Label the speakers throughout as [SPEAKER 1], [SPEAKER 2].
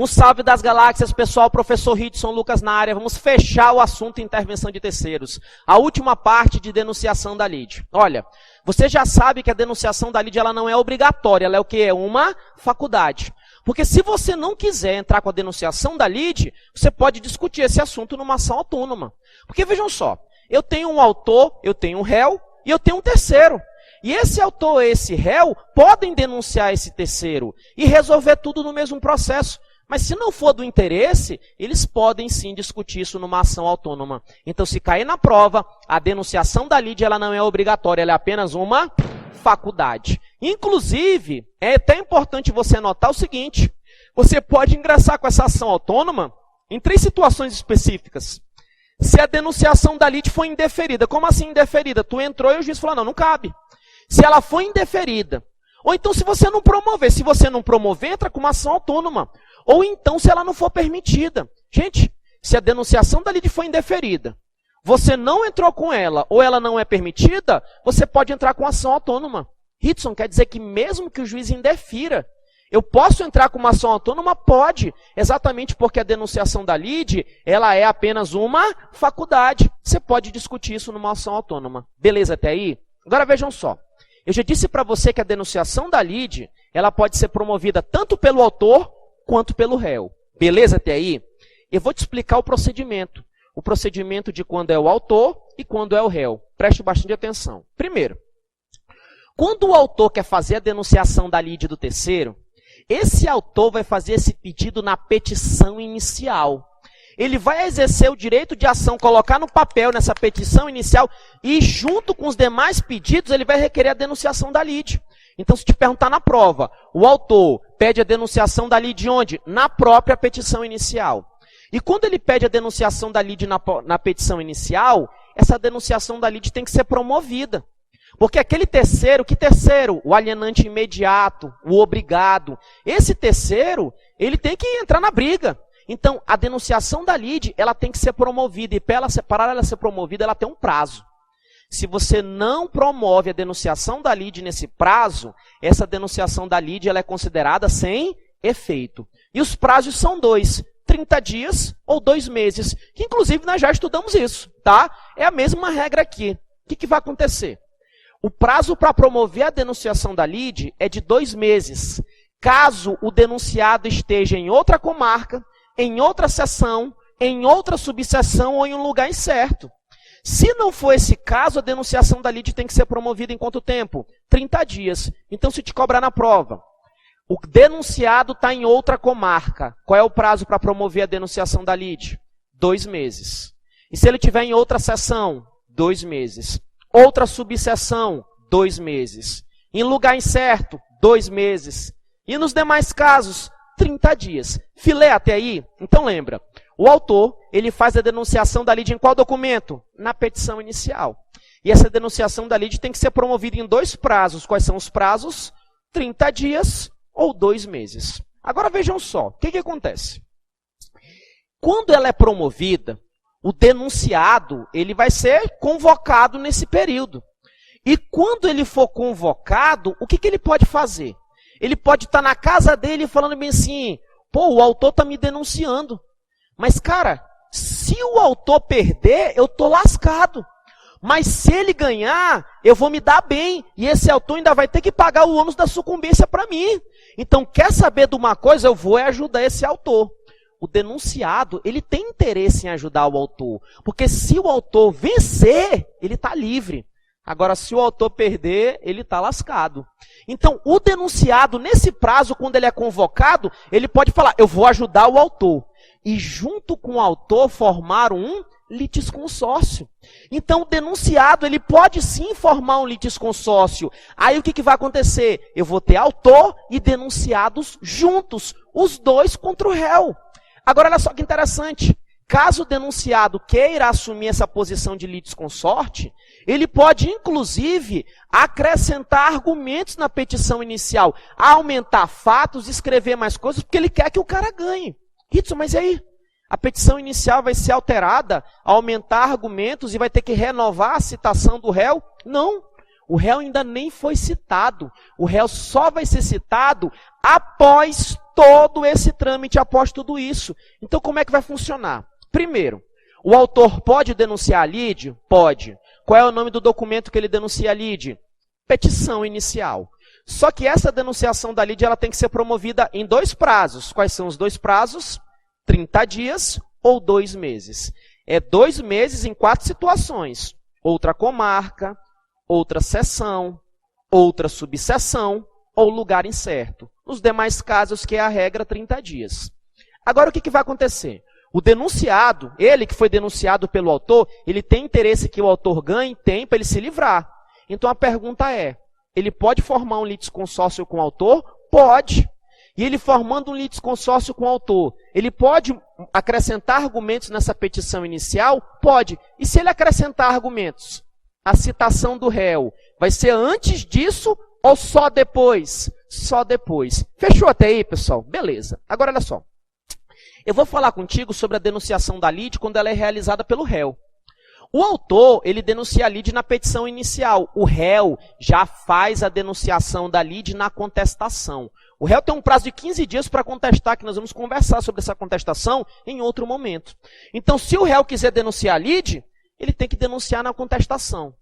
[SPEAKER 1] Um salve das galáxias, pessoal, professor Hidson, Lucas na área. Vamos fechar o assunto intervenção de terceiros. A última parte de denunciação da lide. Olha, você já sabe que a denunciação da lide ela não é obrigatória, ela é o quê? É uma faculdade. Porque se você não quiser entrar com a denunciação da lide, você pode discutir esse assunto numa ação autônoma. Porque vejam só, eu tenho um autor, eu tenho um réu e eu tenho um terceiro. E esse autor e esse réu podem denunciar esse terceiro e resolver tudo no mesmo processo. Mas se não for do interesse, eles podem sim discutir isso numa ação autônoma. Então, se cair na prova, a denunciação da lide ela não é obrigatória, ela é apenas uma faculdade. Inclusive, é até importante você notar o seguinte, você pode ingressar com essa ação autônoma em 3 situações específicas. Se a denunciação da lide for indeferida, como assim indeferida? Tu entrou e o juiz falou, não cabe. Se ela for indeferida, ou então se você não promover, entra com uma ação autônoma. Ou então se ela não for permitida. Gente, se a denunciação da lide for indeferida, você não entrou com ela, ou ela não é permitida, você pode entrar com ação autônoma. Hidson, quer dizer que mesmo que o juiz indefira, eu posso entrar com uma ação autônoma? Pode. Exatamente porque a denunciação da lide, ela é apenas uma faculdade. Você pode discutir isso numa ação autônoma. Beleza até aí? Agora vejam só. Eu já disse para você que a denunciação da lide, ela pode ser promovida tanto pelo autor quanto pelo réu. Beleza até aí? Eu vou te explicar o procedimento. O procedimento de quando é o autor e quando é o réu. Preste bastante atenção. Primeiro, quando o autor quer fazer a denunciação da lide do terceiro, esse autor vai fazer esse pedido na petição inicial. Ele vai exercer o direito de ação, colocar no papel nessa petição inicial e junto com os demais pedidos ele vai requerer a denunciação da lide. Então, se te perguntar na prova, o autor pede a denunciação da lide onde? Na própria petição inicial. E quando ele pede a denunciação da lide na petição inicial, essa denunciação da lide tem que ser promovida. Porque aquele terceiro, que terceiro? O alienante imediato, o obrigado. Esse terceiro, ele tem que entrar na briga. Então, a denunciação da lide, ela tem que ser promovida. E para ela ser promovida, ela tem um prazo. Se você não promove a denunciação da lide nesse prazo, essa denunciação da lide ela é considerada sem efeito. E os prazos são 2, 30 dias ou 2 meses, que inclusive nós já estudamos isso, tá? É a mesma regra aqui. O que vai acontecer? O prazo para promover a denunciação da lide é de 2 meses, caso o denunciado esteja em outra comarca, em outra seção, em outra subseção ou em um lugar incerto. Se não for esse caso, a denunciação da lide tem que ser promovida em quanto tempo? 30 dias. Então, se te cobrar na prova, o denunciado está em outra comarca. Qual é o prazo para promover a denunciação da lide? 2 meses. E se ele estiver em outra seção? 2 meses. Outra subseção? 2 meses. Em lugar incerto? 2 meses. E nos demais casos? 30 dias. Filé até aí? Então lembra, o autor, ele faz a denunciação da lide em qual documento? Na petição inicial. E essa denunciação da lide tem que ser promovida em 2 prazos. Quais são os prazos? 30 dias ou 2 meses. Agora vejam só, o que acontece? Quando ela é promovida, o denunciado, ele vai ser convocado nesse período. E quando ele for convocado, o que ele pode fazer? Ele pode estar na casa dele falando bem assim, pô, o autor está me denunciando. Mas, cara, se o autor perder, eu estou lascado. Mas se ele ganhar, eu vou me dar bem. E esse autor ainda vai ter que pagar o ônus da sucumbência para mim. Então, quer saber de uma coisa? Eu vou ajudar esse autor. O denunciado, ele tem interesse em ajudar o autor. Porque se o autor vencer, ele está livre. Agora, se o autor perder, ele está lascado. Então, o denunciado, nesse prazo, quando ele é convocado, ele pode falar, eu vou ajudar o autor. E junto com o autor, formar um litisconsórcio. Então, o denunciado, ele pode sim formar um litisconsórcio. Aí, o que vai acontecer? Eu vou ter autor e denunciados juntos, os 2 contra o réu. Agora, olha só que interessante. Caso o denunciado queira assumir essa posição de litisconsorte, ele pode, inclusive, acrescentar argumentos na petição inicial, aumentar fatos, escrever mais coisas, porque ele quer que o cara ganhe. Hidson, mas e aí? A petição inicial vai ser alterada, aumentar argumentos e vai ter que renovar a citação do réu? Não. O réu ainda nem foi citado. O réu só vai ser citado após todo esse trâmite, após tudo isso. Então, como é que vai funcionar? Primeiro, o autor pode denunciar a lide? Pode. Qual é o nome do documento que ele denuncia a lide? Petição inicial. Só que essa denunciação da lide ela tem que ser promovida em 2 prazos. Quais são os 2 prazos? 30 dias ou 2 meses. É 2 meses em 4 situações. Outra comarca, outra seção, outra subseção ou lugar incerto. Nos demais casos, que é a regra, 30 dias. Agora, o que vai acontecer? O denunciado, ele que foi denunciado pelo autor, ele tem interesse que o autor ganhe tempo para ele se livrar. Então, a pergunta é, ele pode formar um litisconsórcio com o autor? Pode. E ele formando um litisconsórcio com o autor, ele pode acrescentar argumentos nessa petição inicial? Pode. E se ele acrescentar argumentos? A citação do réu vai ser antes disso ou só depois? Só depois. Fechou até aí, pessoal? Beleza. Agora, olha só. Eu vou falar contigo sobre a denunciação da lide quando ela é realizada pelo réu. O autor, ele denuncia a lide na petição inicial. O réu já faz a denunciação da lide na contestação. O réu tem um prazo de 15 dias para contestar, que nós vamos conversar sobre essa contestação em outro momento. Então, se o réu quiser denunciar a lide, ele tem que denunciar na contestação.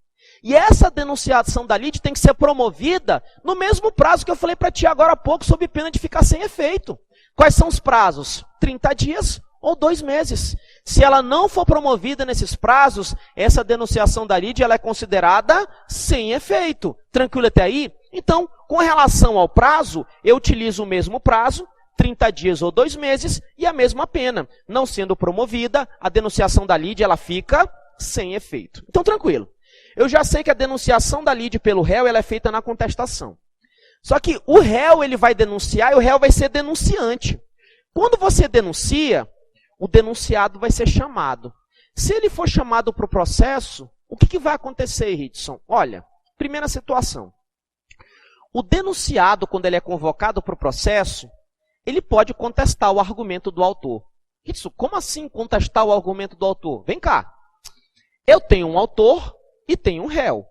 [SPEAKER 1] E essa denunciação da lide tem que ser promovida no mesmo prazo que eu falei para ti agora há pouco, sob pena de ficar sem efeito. Quais são os prazos? 30 dias ou 2 meses. Se ela não for promovida nesses prazos, essa denunciação da lide ela é considerada sem efeito. Tranquilo até aí? Então, com relação ao prazo, eu utilizo o mesmo prazo, 30 dias ou 2 meses, e a mesma pena. Não sendo promovida, a denunciação da lide ela fica sem efeito. Então, tranquilo. Eu já sei que a denunciação da lide pelo réu ela é feita na contestação. Só que o réu ele vai denunciar e o réu vai ser denunciante. Quando você denuncia, o denunciado vai ser chamado. Se ele for chamado para o processo, o que vai acontecer, Ridson? Olha, primeira situação. O denunciado, quando ele é convocado para o processo, ele pode contestar o argumento do autor. Ridson, como assim contestar o argumento do autor? Vem cá. Eu tenho um autor e tenho um réu.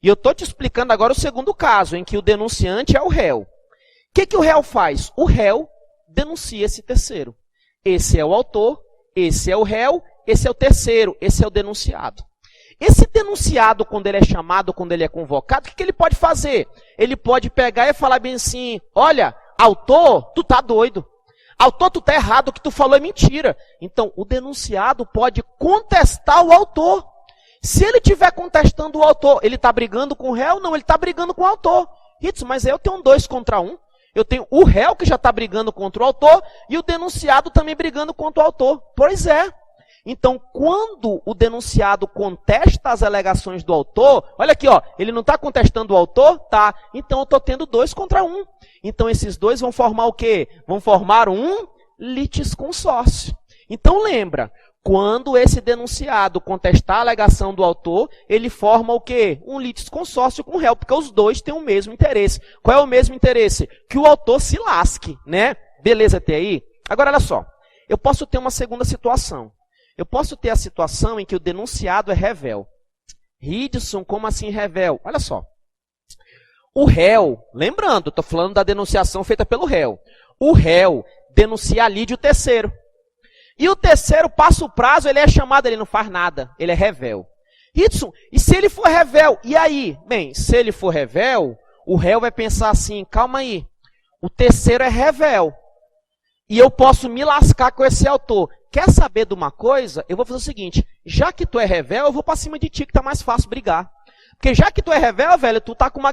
[SPEAKER 1] E eu estou te explicando agora o segundo caso, em que o denunciante é o réu. O que o réu faz? O réu denuncia esse terceiro. Esse é o autor, esse é o réu, esse é o terceiro, esse é o denunciado. Esse denunciado, quando ele é chamado, quando ele é convocado, o que ele pode fazer? Ele pode pegar e falar bem assim, olha, autor, tu tá doido. Autor, tu tá errado, o que tu falou é mentira. Então, o denunciado pode contestar o autor. Se ele estiver contestando o autor, ele está brigando com o réu? Não, ele está brigando com o autor. Ridson, mas eu tenho 2 contra 1. Eu tenho o réu que já está brigando contra o autor e o denunciado também brigando contra o autor. Pois é. Então, quando o denunciado contesta as alegações do autor, olha aqui, ó, ele não está contestando o autor? Tá. Então, eu estou tendo 2 contra 1. Então, esses 2 vão formar o quê? Vão formar um litisconsórcio. Então, lembra, quando esse denunciado contestar a alegação do autor, ele forma o quê? Um litisconsórcio com o réu, porque os 2 têm o mesmo interesse. Qual é o mesmo interesse? Que o autor se lasque, né? Beleza até aí? Agora, olha só. Eu posso ter uma segunda situação. Eu posso ter a situação em que o denunciado é revel. Ridson, como assim revel? Olha só. O réu, lembrando, estou falando da denunciação feita pelo réu. O réu denuncia a lide o terceiro. E o terceiro passa o prazo, ele é chamado, ele não faz nada. Ele é revel. Ridson, e se ele for revel? E aí? Bem, se ele for revel, o réu vai pensar assim, calma aí. O terceiro é revel. E eu posso me lascar com esse autor. Quer saber de uma coisa? Eu vou fazer o seguinte, já que tu é revel, eu vou para cima de ti, que tá mais fácil brigar. Porque já que tu é revel, velho, tu tá como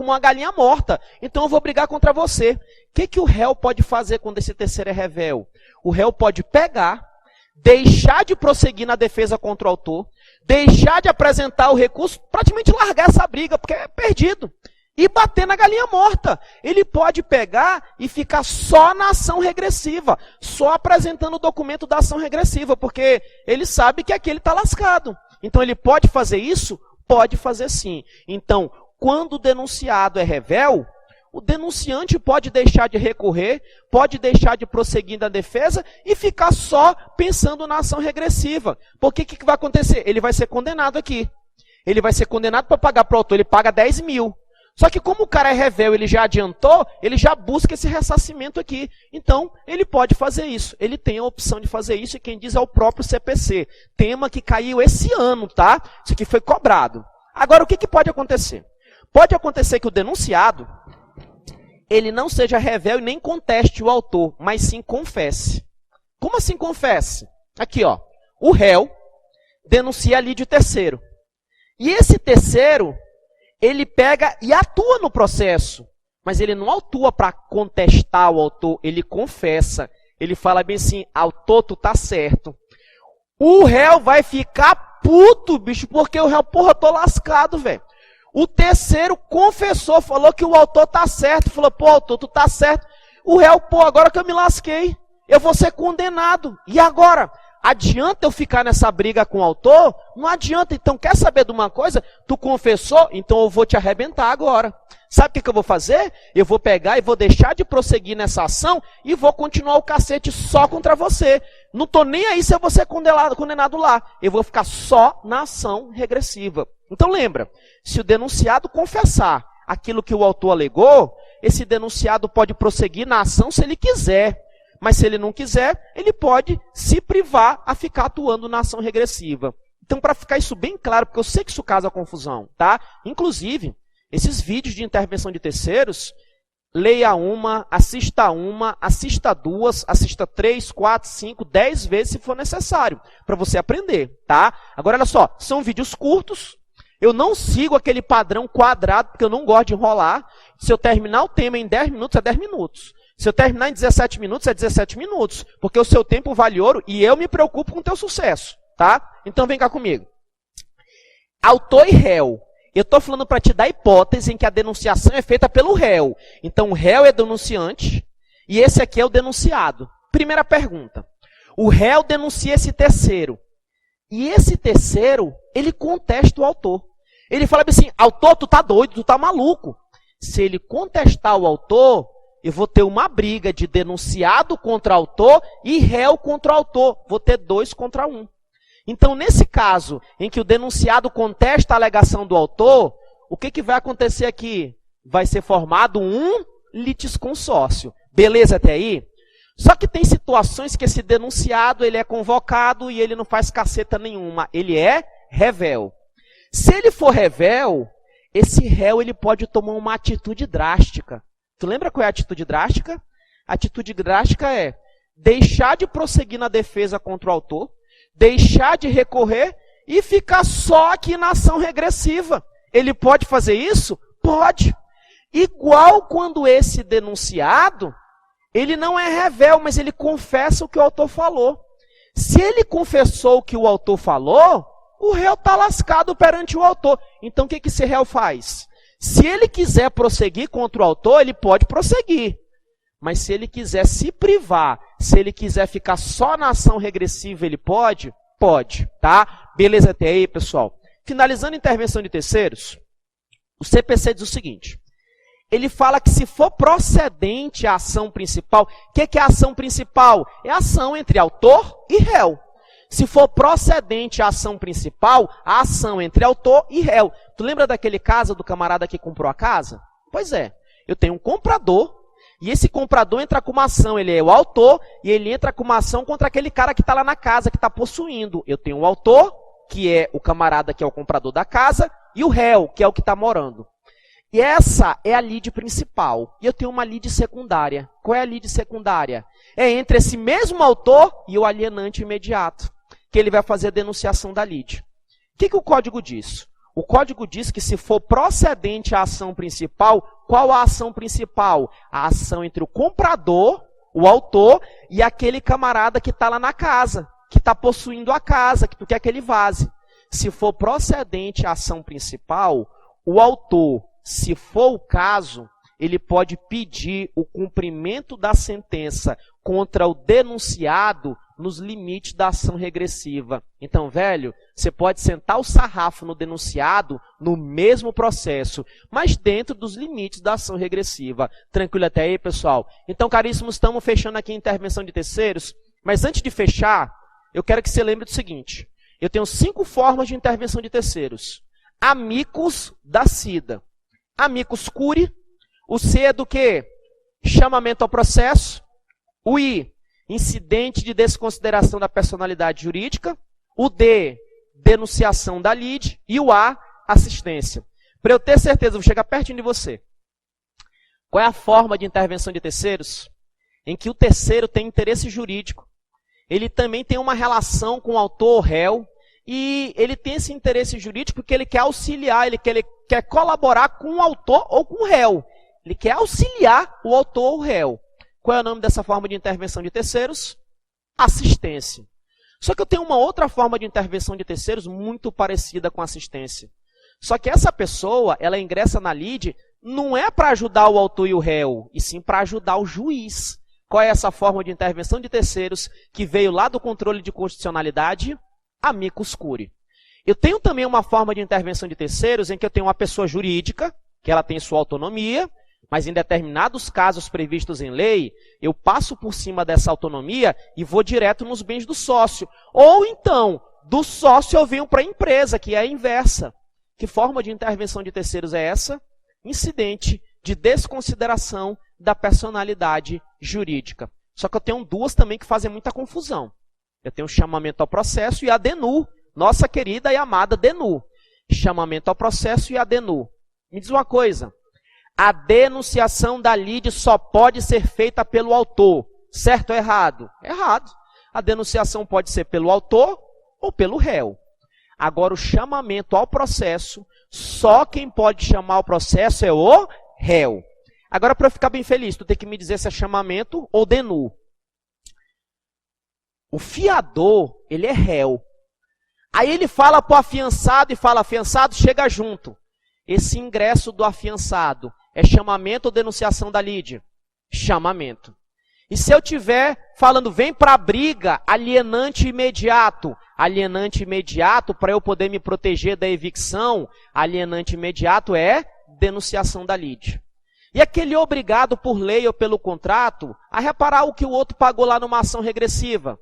[SPEAKER 1] uma galinha morta. Então eu vou brigar contra você. O que o réu pode fazer quando esse terceiro é revel? O réu pode pegar, deixar de prosseguir na defesa contra o autor, deixar de apresentar o recurso, praticamente largar essa briga, porque é perdido. E bater na galinha morta. Ele pode pegar e ficar só na ação regressiva, só apresentando o documento da ação regressiva, porque ele sabe que aqui ele está lascado. Então ele pode fazer isso? Pode fazer sim. Então, quando o denunciado é revel, o denunciante pode deixar de recorrer, pode deixar de prosseguir na defesa e ficar só pensando na ação regressiva. Porque o que vai acontecer? Ele vai ser condenado aqui. ele vai ser condenado para pagar para o autor, ele paga 10 mil. Só que como o cara é revel, ele já adiantou, ele já busca esse ressarcimento aqui. Então, ele pode fazer isso. Ele tem a opção de fazer isso e quem diz é o próprio CPC. Tema que caiu esse ano, tá? Isso aqui foi cobrado. Agora, o que pode acontecer? Pode acontecer que o denunciado, ele não seja revel e nem conteste o autor, mas sim confesse. Como assim confesse? Aqui, ó. O réu denuncia ali de terceiro. E esse terceiro, ele pega e atua no processo. Mas ele não atua para contestar o autor, ele confessa. Ele fala bem assim, autor, tu tá certo. O réu vai ficar puto, bicho, porque o réu, porra, eu tô lascado, velho. O terceiro confessou, falou que o autor tá certo. Falou, pô, autor, tu tá certo. O réu, pô, agora que eu me lasquei, eu vou ser condenado. E agora? Adianta eu ficar nessa briga com o autor? Não adianta. Então, quer saber de uma coisa? Tu confessou? Então eu vou te arrebentar agora. Sabe o que eu vou fazer? Eu vou pegar e vou deixar de prosseguir nessa ação e vou continuar o cacete só contra você. Não estou nem aí se eu vou ser condenado lá. Eu vou ficar só na ação regressiva. Então lembra, se o denunciado confessar aquilo que o autor alegou, esse denunciado pode prosseguir na ação se ele quiser. Mas se ele não quiser, ele pode se privar a ficar atuando na ação regressiva. Então, para ficar isso bem claro, porque eu sei que isso causa confusão, tá? Inclusive, esses vídeos de intervenção de terceiros, leia uma, assista duas, assista 3, 4, 5, 10 vezes se for necessário, para você aprender, tá? Agora, olha só, são vídeos curtos, eu não sigo aquele padrão quadrado, porque eu não gosto de enrolar. Se eu terminar o tema em 10 minutos, é 10 minutos. Se eu terminar em 17 minutos, é 17 minutos. Porque o seu tempo vale ouro e eu me preocupo com o teu sucesso, tá? Então vem cá comigo. Autor e réu. Eu estou falando para te dar a hipótese em que a denunciação é feita pelo réu. Então o réu é denunciante e esse aqui é o denunciado. Primeira pergunta. O réu denuncia esse terceiro. E esse terceiro, ele contesta o autor. Ele fala assim, autor, tu tá doido, tu tá maluco. Se ele contestar o autor, eu vou ter uma briga de denunciado contra autor e réu contra autor. Vou ter 2 contra 1. Então, nesse caso, em que o denunciado contesta a alegação do autor, o que vai acontecer aqui? Vai ser formado um litisconsórcio. Beleza até aí? Só que tem situações que esse denunciado ele é convocado e ele não faz caceta nenhuma. Ele é revel. Se ele for revel, esse réu ele pode tomar uma atitude drástica. Tu lembra qual é a atitude drástica? A atitude drástica é deixar de prosseguir na defesa contra o autor, deixar de recorrer e ficar só aqui na ação regressiva. Ele pode fazer isso? Pode. Igual quando esse denunciado, ele não é revel, mas ele confessa o que o autor falou. Se ele confessou o que o autor falou, o réu está lascado perante o autor. Então o que esse réu faz? Se ele quiser prosseguir contra o autor, ele pode prosseguir. Mas se ele quiser se privar, se ele quiser ficar só na ação regressiva, ele pode? Pode, tá? Beleza até aí, pessoal? Finalizando a intervenção de terceiros, o CPC diz o seguinte. Ele fala que se for procedente a ação principal, o que é a ação principal? É a ação entre autor e réu. Se for procedente a ação principal, a ação entre autor e réu. Tu lembra daquele caso do camarada que comprou a casa? Pois é, eu tenho um comprador, e esse comprador entra com uma ação, ele é o autor, e ele entra com uma ação contra aquele cara que está lá na casa, que está possuindo. Eu tenho o autor, que é o camarada que é o comprador da casa, e o réu, que é o que está morando. E essa é a lide principal. E eu tenho uma lide secundária. Qual é a lide secundária? É entre esse mesmo autor e o alienante imediato, que ele vai fazer a denunciação da lide. O que o código diz? O código diz que se for procedente à ação principal, qual a ação principal? A ação entre o comprador, o autor, e aquele camarada que está lá na casa, que está possuindo a casa, que tu quer que ele vaze. Se for procedente à ação principal, o autor, se for o caso, ele pode pedir o cumprimento da sentença contra o denunciado nos limites da ação regressiva. Então, velho, você pode sentar o sarrafo no denunciado no mesmo processo, mas dentro dos limites da ação regressiva. Tranquilo até aí, pessoal? Então, caríssimos, estamos fechando aqui a intervenção de terceiros, mas antes de fechar, eu quero que você lembre do seguinte. Eu tenho 5 formas de intervenção de terceiros. amicus da SIDA. Amicus curiae. O C é do quê? Chamamento ao processo. O I, incidente de desconsideração da personalidade jurídica. O D, denunciação da lide. E o A, assistência. Para eu ter certeza, vou chegar pertinho de você. Qual é a forma de intervenção de terceiros? Em que o terceiro tem interesse jurídico. Ele também tem uma relação com o autor ou réu. E ele tem esse interesse jurídico porque ele quer auxiliar, ele quer colaborar com o autor ou com o réu. Ele quer auxiliar o autor ou o réu. Qual é o nome dessa forma de intervenção de terceiros? Assistência. Só que eu tenho uma outra forma de intervenção de terceiros muito parecida com assistência. Só que essa pessoa, ela ingressa na lide, não é para ajudar o autor e o réu, e sim para ajudar o juiz. Qual é essa forma de intervenção de terceiros que veio lá do controle de constitucionalidade? Amicus curiae. Eu tenho também uma forma de intervenção de terceiros em que eu tenho uma pessoa jurídica, que ela tem sua autonomia, mas em determinados casos previstos em lei, eu passo por cima dessa autonomia e vou direto nos bens do sócio. Ou então, do sócio eu venho para a empresa, que é a inversa. Que forma de intervenção de terceiros é essa? Incidente de desconsideração da personalidade jurídica. Só que eu tenho duas também que fazem muita confusão. Eu tenho o chamamento ao processo e a DENU, nossa querida e amada DENU. Chamamento ao processo e a DENU. Me diz uma coisa, a denunciação da lide só pode ser feita pelo autor, certo ou errado? Errado. A denunciação pode ser pelo autor ou pelo réu. Agora, o chamamento ao processo, só quem pode chamar o processo é o réu. Agora, para eu ficar bem feliz, tu tem que me dizer se é chamamento ou DENU. O fiador, ele é réu. Aí ele fala para o afiançado e fala, afiançado, chega junto. Esse ingresso do afiançado é chamamento ou denunciação da lide? Chamamento. E se eu tiver falando, vem para a briga, alienante imediato para eu poder me proteger da evicção, alienante imediato é denunciação da lide. E aquele obrigado por lei ou pelo contrato a reparar o que o outro pagou lá numa ação regressiva?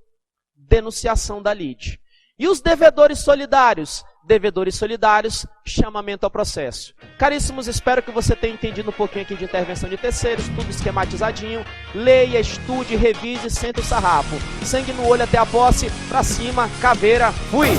[SPEAKER 1] Denunciação da lide. E os devedores solidários? Devedores solidários, chamamento ao processo. Caríssimos, espero que você tenha entendido um pouquinho aqui de intervenção de terceiros, tudo esquematizadinho. Leia, estude, revise, senta o sarrafo. Sangue no olho até a posse, pra cima, caveira, fui!